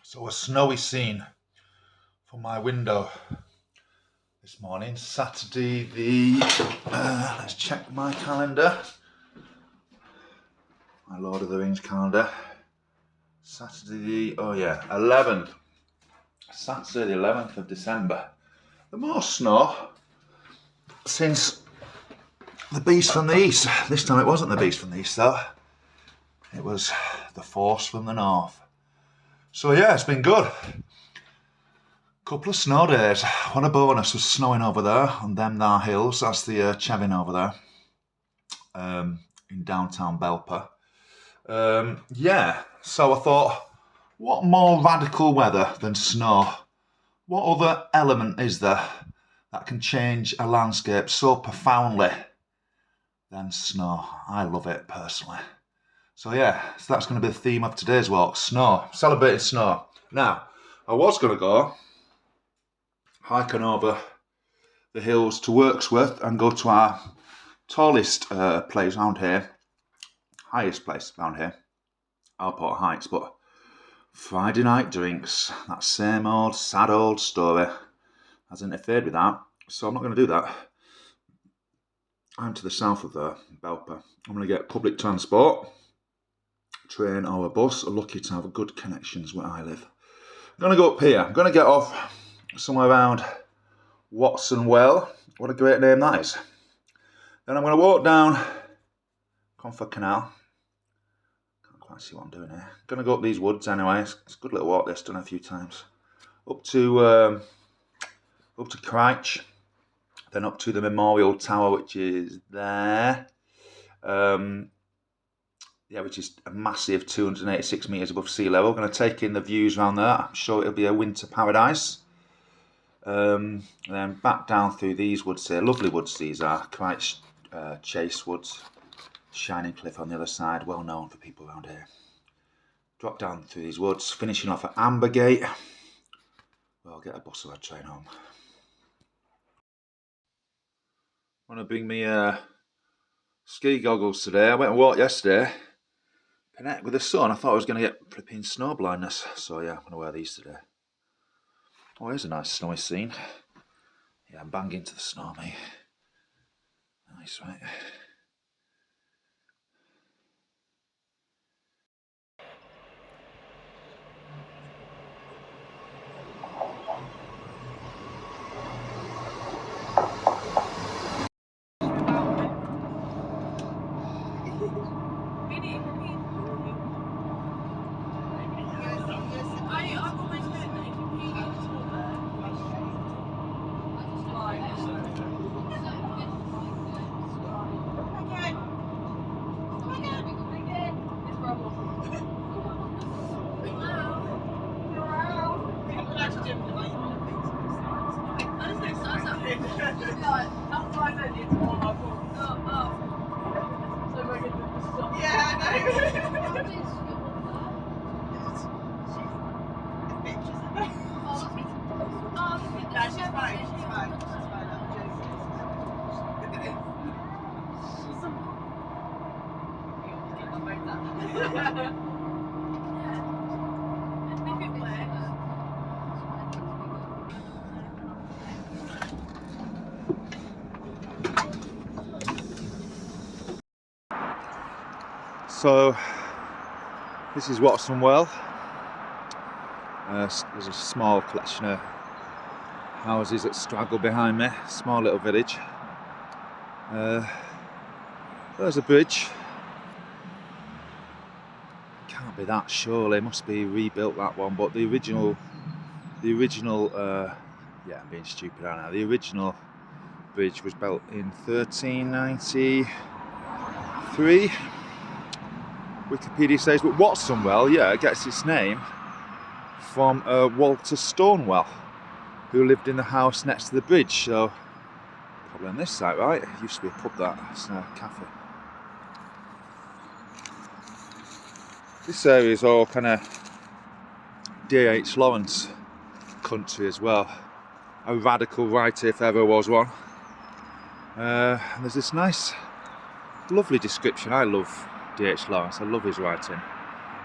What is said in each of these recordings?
So a snowy scene from my window this morning, Saturday the, let's check my calendar, my Lord of the Rings calendar, Saturday the, 11th, Saturday the 11th of December. The most snow since the Beast from the East. This time it wasn't the Beast from the East though, it was the Force from the North. So yeah, it's been good. Couple of snow days. What a bonus was snowing over there on them there hills. That's the Chevin over there in downtown Belper. So I thought, what more radical weather than snow? What other element is there that can change a landscape so profoundly than snow? I love it personally. So that's going to be the theme of today's walk, snow, celebrating snow. Now, I was going to go hiking over the hills to Wirksworth and go to our tallest place around here, highest place around here, Alport Heights, but Friday night drinks, that same old sad old story has interfered with that, so I'm not going to do that. I'm to the south of there, Belper. I'm going to get public transport, train or a bus. I'm lucky to have good connections where I live. I'm going to go up here. I'm going to get off somewhere around Watson Well. What a great name that is. Then I'm going to walk down Comfort Canal. Can't quite see what I'm doing here. I'm going to go up these woods anyway. It's a good little walk this, done a few times. Up to Crich. Then up to the Memorial Tower, which is there. Which is a massive 286 metres above sea level. Going to take in the views around there. I'm sure it'll be a winter paradise. And then back down through these woods here. Lovely woods these are. Quite Chase Woods. Shining Cliff on the other side. Well known for people around here. Drop down through these woods. Finishing off at Ambergate. Well, I'll get a bus or a train home. I want to bring me ski goggles today. I went and walked yesterday. Connect with the sun. I thought I was going to get flipping snow blindness. So yeah, I'm going to wear these today. Oh, here's a nice snowy scene. Yeah, I'm banging into the snow, mate. Nice, right? So this is Watson Well. There's a small collection of houses that straggle behind me. Small little village. There's a bridge. Can't be that surely. Must be rebuilt that one. But the original. I'm being stupid right now. The original bridge was built in 1393. Wikipedia says, but Watson Well, it gets its name from Walter Stonewell, who lived in the house next to the bridge. So, probably on this site, right? It used to be a pub, that. It's now a cafe. This area is all kind of D.H. Lawrence country as well. A radical writer, if ever was one. And there's this nice, lovely description. I love D.H. Lawrence, I love his writing.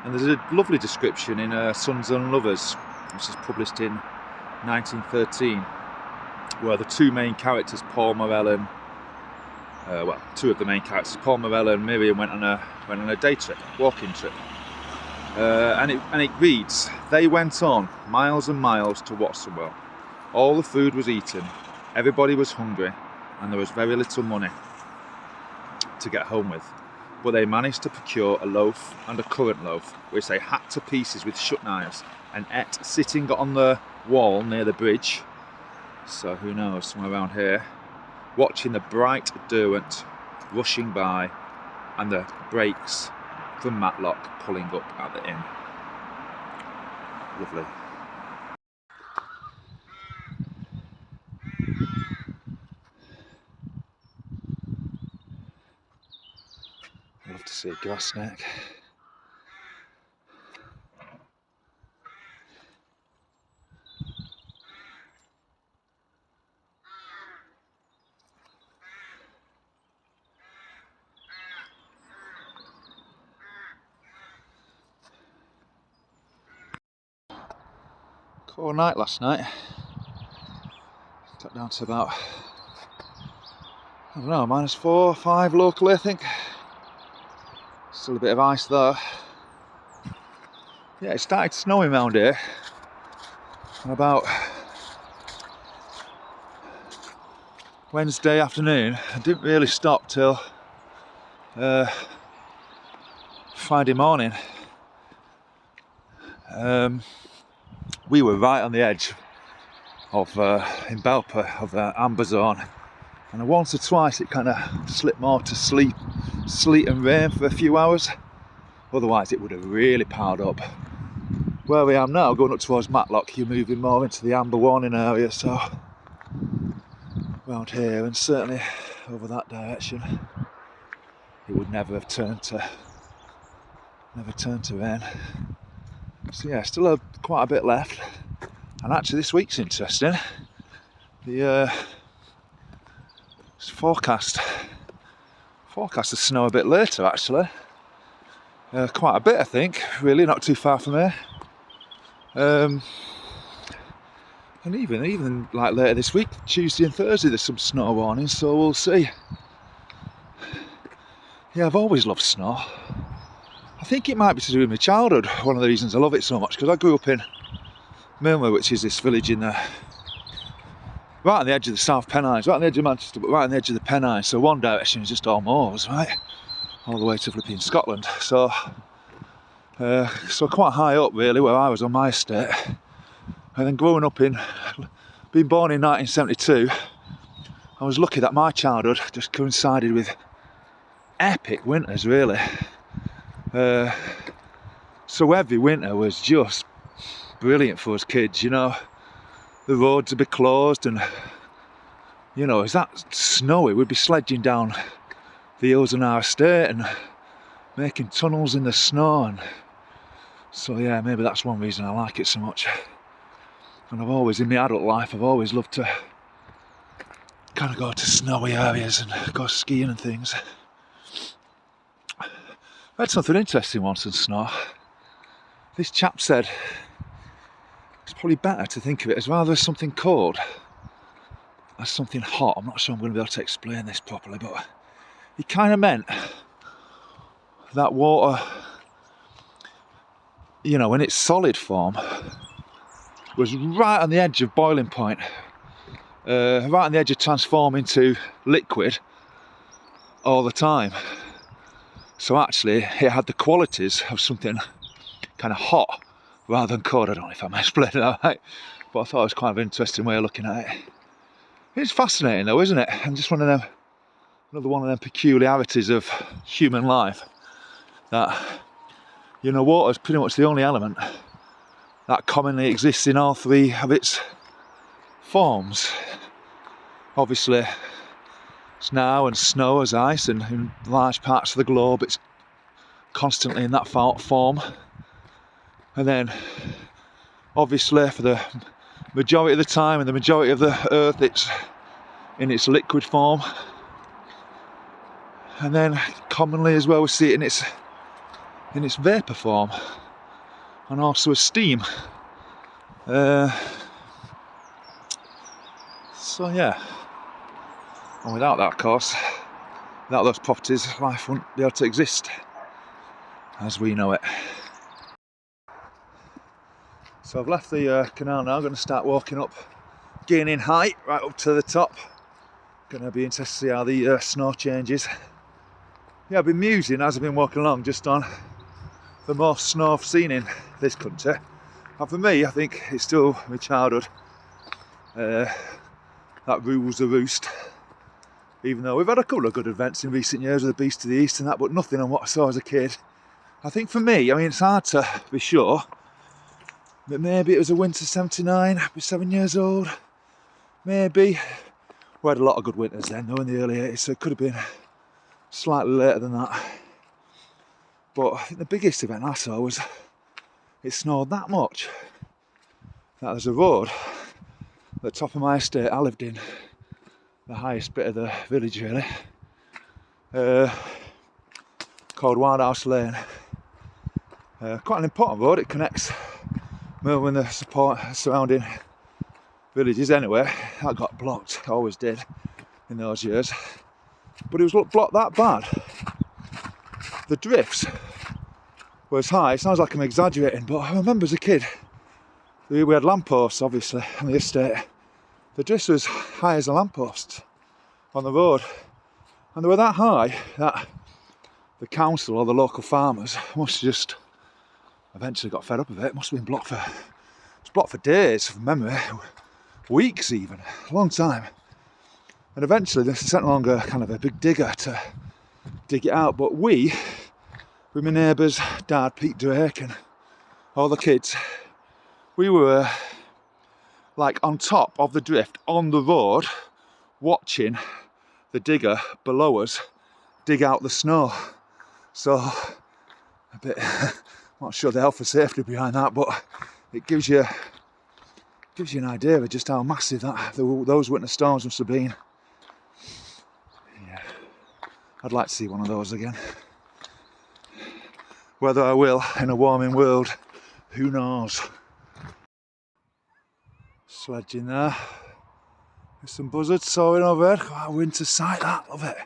And there's a lovely description in Sons and Lovers, which is published in 1913, where the two main characters, Paul Morell and two of the main characters, Paul Morell and Miriam, went on a day trip, walking trip, and it reads: "They went on miles and miles to Watsonwell. All the food was eaten, everybody was hungry, and there was very little money to get home with. But they managed to procure a loaf and a currant loaf, which they hacked to pieces with shut knives and ate sitting on the wall near the bridge," so who knows, somewhere around here, "watching the bright Derwent rushing by and the brakes from Matlock pulling up at the inn." Lovely. I'd love to see a grass snake. Cold night last night. Got down to about, I don't know, -4, -5 locally, I think. Still a bit of ice though. Yeah, it started snowing around here on about Wednesday afternoon. It didn't really stop till Friday morning. We were right on the edge of in Belper of the amber zone, and once or twice it kind of slipped more to sleet and rain for a few hours. Otherwise it would have really piled up. Where we am now, going up towards Matlock, you're moving more into the amber warning area, so around here, and certainly over that direction, it would never turned to rain. So yeah, still quite a bit left. And actually this week's interesting. The forecast to snow a bit later actually. Quite a bit, I think, really, not too far from here. And even like later this week, Tuesday and Thursday, there's some snow warnings, so we'll see. Yeah, I've always loved snow. I think it might be to do with my childhood, one of the reasons I love it so much, because I grew up in Milnway, which is this village right on the edge of the South Pennines, right on the edge of Manchester, but right on the edge of the Pennines. So one direction is just all moors, right, all the way to flipping Scotland. So quite high up really, where I was on my estate. And then growing up being born in 1972, I was lucky that my childhood just coincided with epic winters really. So every winter was just brilliant for us kids, you know. The roads would be closed, and you know, as that snowy, we'd be sledging down the hills in our estate and making tunnels in the snow. And so yeah, maybe that's one reason I like it so much. And I've always, in my adult life, I've always loved to kind of go to snowy areas and go skiing and things. I had something interesting once in snow. This chap said it's probably better to think of it as rather as something cold as something hot. I'm not sure I'm going to be able to explain this properly, but he kind of meant that water, you know, in its solid form, was right on the edge of boiling point, right on the edge of transforming to liquid all the time. So actually it had the qualities of something kind of hot rather than cold. I don't know if I'm explaining that right, but I thought it was quite an interesting way of looking at it. It's fascinating though, isn't it? And just another one of them peculiarities of human life, that, you know, water is pretty much the only element that commonly exists in all three of its forms. Obviously snow and snow as ice, and in large parts of the globe it's constantly in that form. And then obviously for the majority of the time, and the majority of the earth, it's in its liquid form. And then commonly as well we see it in its in its vapour form and also as steam. So yeah, and without that, of course, without those properties, life wouldn't be able to exist as we know it. So I've left the canal now, I'm going to start walking up, gaining height right up to the top. Going to be interested to see how the snow changes. Yeah, I've been musing as I've been walking along just on the most snow I've seen in this country. And for me, I think it's still my childhood that rules the roost. Even though we've had a couple of good events in recent years with the Beast of the East and that, but nothing on what I saw as a kid. I think for me, I mean, it's hard to be sure, but maybe it was a winter '79, I was 7 years old. Maybe. We had a lot of good winters then, though, in the early 80s, so it could have been slightly later than that. But I think the biggest event I saw was it snowed that much that there's a road at the top of my estate I lived in, the highest bit of the village really, called Wild House Lane. Quite an important road, it connects Melbourne and the surrounding villages anyway. That got blocked, always did in those years. But it was blocked that bad. The drifts were as high, it sounds like I'm exaggerating, but I remember as a kid, we had lampposts obviously on the estate. The drifts were as high as the lampposts on the road. And they were that high that the council or the local farmers must have just eventually got fed up with it. It must have been blocked for days, from memory, weeks even, a long time. And eventually they sent along a kind of a big digger to dig it out. But we, with my neighbour's dad, Pete Drake, and all the kids, we were like on top of the drift on the road, watching the digger below us dig out the snow. So a bit, I'm not sure the health and safety behind that, but it gives you an idea of just how massive that those winter storms must have been. Yeah, I'd like to see one of those again. Whether I will in a warming world, who knows? Sledging there. There's some buzzards soaring overhead. Quite a winter sight that, love it.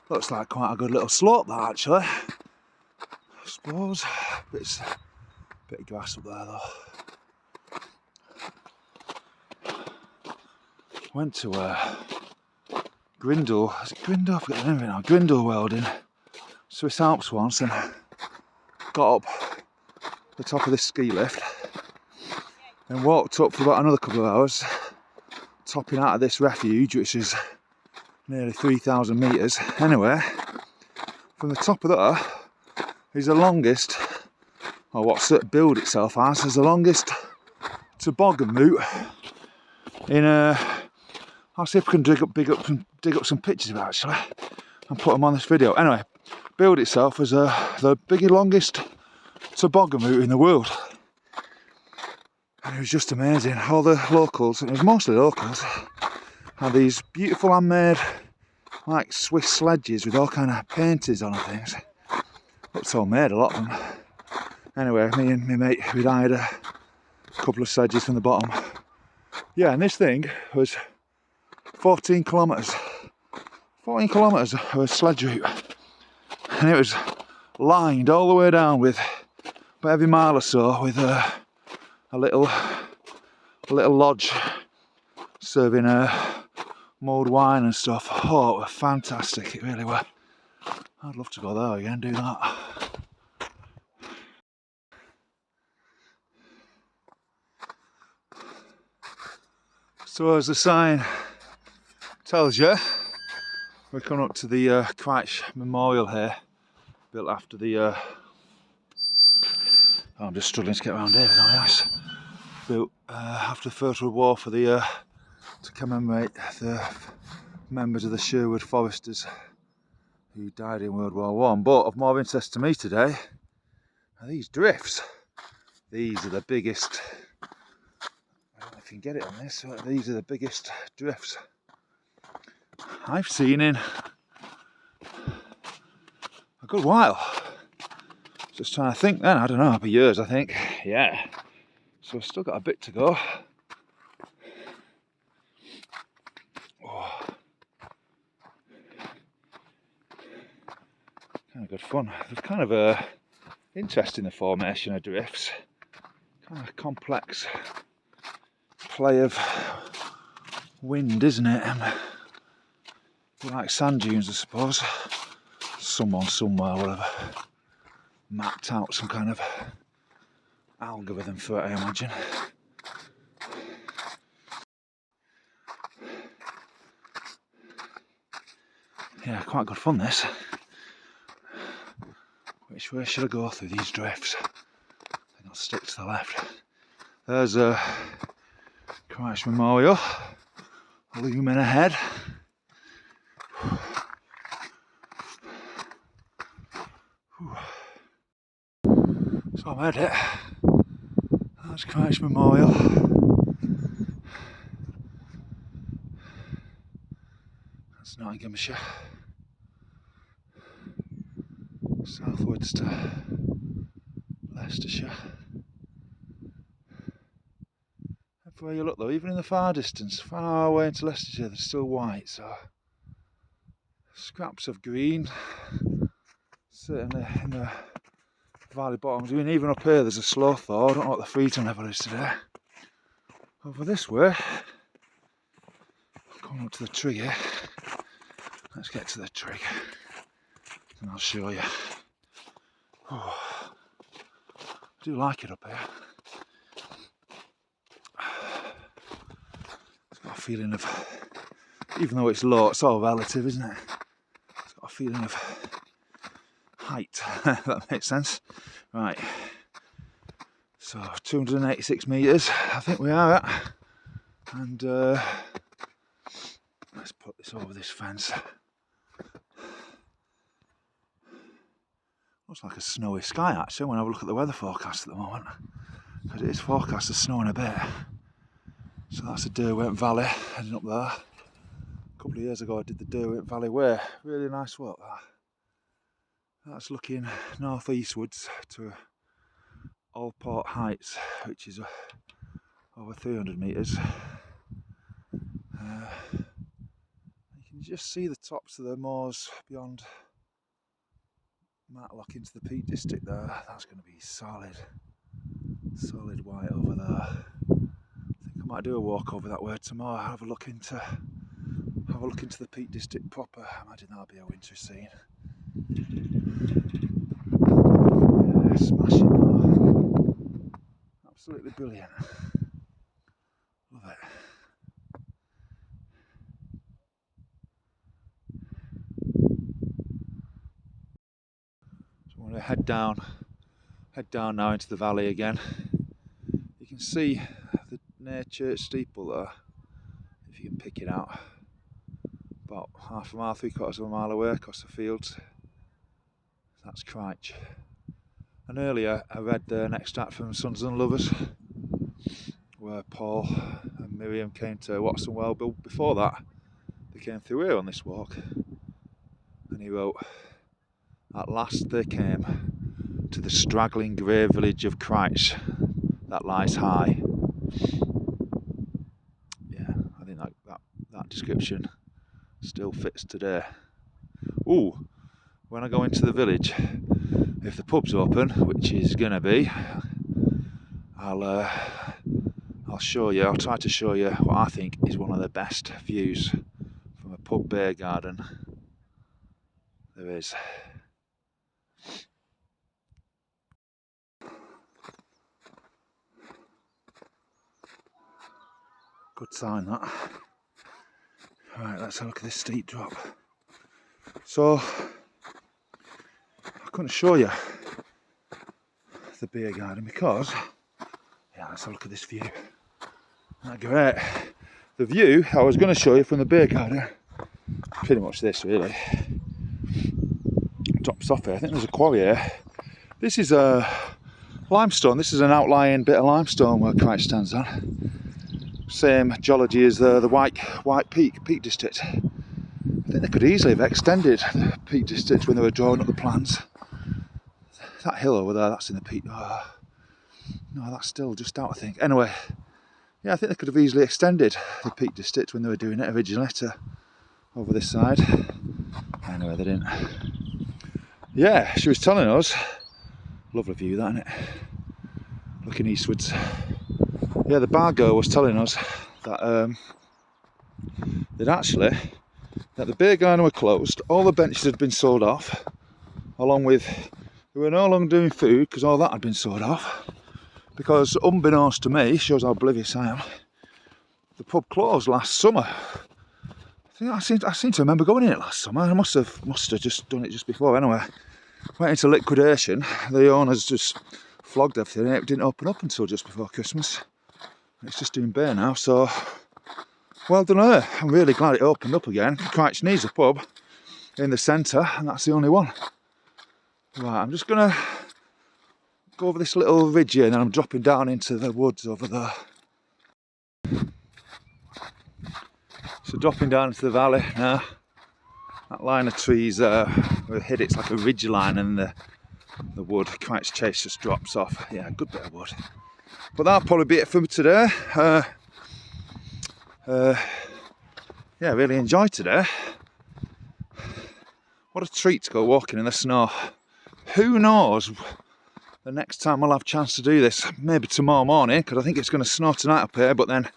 Looks like quite a good little slope that actually. I suppose. Bit of grass up there though. Went to Grindle, is it Grindle? I forget the name of it now. Grindelwald in Swiss Alps once, and got up the top of this ski lift and walked up for about another couple of hours, topping out of this refuge, which is nearly 3,000 metres. Anyway, from the top of that is the longest, or what's it billed itself as the longest toboggan route in I'll see if I can dig up some pictures of it actually and put them on this video. Anyway, billed itself as the longest toboggan route in the world. And it was just amazing. All the locals, and it was mostly locals, had these beautiful handmade like Swiss sledges with all kind of paintings on and things. Looked so made, a lot of them. Anyway, me and my mate, we'd hired a couple of sledges from the bottom. Yeah, and this thing was 14 kilometres. 14 kilometres of a sledge route. And it was lined all the way down with, about every mile or so, with a little lodge serving mulled wine and stuff. Oh, it was fantastic, it really was. I'd love to go there again, do that. So as the sign tells you, we're coming up to the Crich Memorial here, built after the oh, I'm just struggling to get around here, no ice. Built after the First World War for the to commemorate the members of the Sherwood Foresters who died in World War I. But of more interest to me today are these drifts. These are the biggest, I don't know if you can get it on this, but these are the biggest drifts I've seen in a good while. So Just trying to think then, I don't know, it'll be years I think. Yeah. So I've still got a bit to go. Oh. Kind of good fun. There's kind of a interest in the formation of drifts. Kind of complex play of wind, isn't it? And like sand dunes, I suppose. Someone somewhere will have mapped out some kind of algorithm for it, I imagine. Yeah, quite good fun this. Which way should I go through these drifts? I think I'll stick to the left. There's a Crich Memorial looming ahead. So I've had it. That's Crich Memorial. That's Nottinghamshire. Southwards to Leicestershire. Everywhere you look though, even in the far distance, far away into Leicestershire, they're still white, so scraps of green, certainly in the valley bottoms. I mean, even up here there's a slow thaw. I don't know what the freezing level is today. Over this way, coming up to the tree here. Let's get to the tree and I'll show you. Oh, I do like it up here. It's got a feeling of, even though it's low, it's all relative, isn't it? It's got a feeling of height, if that makes sense. Right, so 286 metres, I think we are at. And let's put this over this fence. Looks like a snowy sky actually when I look at the weather forecast at the moment, because it is forecast to snow in a bit. So that's the Derwent Valley heading up there. A couple of years ago I did the Derwent Valley Way, really nice walk that. That's looking north eastwards to Allport Heights, which is over 300 metres. You can just see the tops of the moors beyond Matlock into the Peak District there. That's going to be solid white over there. I think I might do a walk over that way tomorrow. Have a look into the Peak District proper. I imagine that'll be a winter scene. Yeah, smashing though. Absolutely brilliant. Love it. So I'm going to head down now into the valley again. You can see the near church steeple there, if you can pick it out. About half a mile, 3/4 of a mile away across the fields. That's Crich. And earlier I read an extract from Sons and Lovers, where Paul and Miriam came to Watson Well. But before that, they came through here on this walk. And he wrote, "At last they came to the straggling grey village of Crich that lies high." Yeah, I think that description still fits today. Ooh, when I go into the village, if the pub's open, which is gonna be, I'll show you. I'll try to show you what I think is one of the best views from a pub beer garden there is. Good sign that. Right, let's have a look at this steep drop. So I couldn't show you the beer garden because, yeah, let's have a look at this view. Isn't that great? The view I was going to show you from the beer garden, pretty much this really. Drops off here. I think there's a quarry here. This is a limestone. This is an outlying bit of limestone where Crich stands on. Same geology as the White Peak District. I think they could easily have extended the Peak District when they were drawing up the plans. that hill over there, that's in the peak. Oh, no, that's still just out, I think. Anyway, yeah, I think they could have easily extended the Peak District when they were doing it originally to over this side. Anyway, they didn't. Yeah, she was telling us, lovely view that, isn't it? Looking eastwards. Yeah, the bar girl was telling us that that the beer garden were closed, all the benches had been sold off, along with, they were no longer doing food because all that had been sold off. Because unbeknownst to me, shows how oblivious I am, the pub closed last summer. I seem to remember going in it last summer. I must have just done it just before. Anyway, went into liquidation. The owners just flogged everything. It didn't open up until just before Christmas. It's just doing beer now. So, well done her. I'm really glad it opened up again. Crich needs a pub in the centre, and that's the only one. Right, I'm just gonna go over this little ridge here, and then I'm dropping down into the woods over there. So dropping down into the valley now. That line of trees we hit, it's like a ridge line, and the wood, Crich Chase, just drops off. Yeah, good bit of wood. But that'll probably be it for me today. Yeah, really enjoyed today. What a treat to go walking in the snow. Who knows the next time I'll have a chance to do this? Maybe tomorrow morning, because I think it's going to snow tonight up here, but then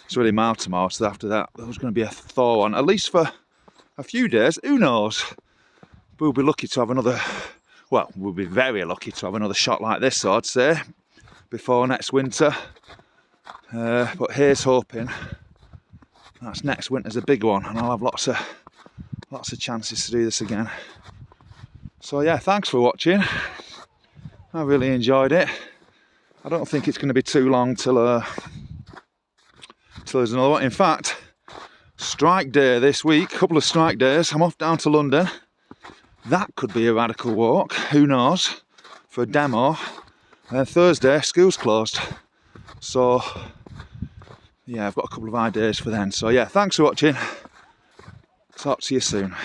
it's really mild tomorrow, so after that there's going to be a thaw on, at least for a few days. Who knows? We'll be lucky to have another, well, we'll be very lucky to have another shot like this, I'd say, before next winter. But here's hoping that's next winter's a big one, and I'll have lots of chances to do this again. So yeah, thanks for watching. I really enjoyed it. I don't think it's going to be too long till there's another one. In fact, strike day this week, couple of strike days. I'm off down to London. That could be a radical walk, who knows, for a demo. And Thursday, school's closed. So yeah, I've got a couple of ideas for then. So yeah, thanks for watching. Talk to you soon.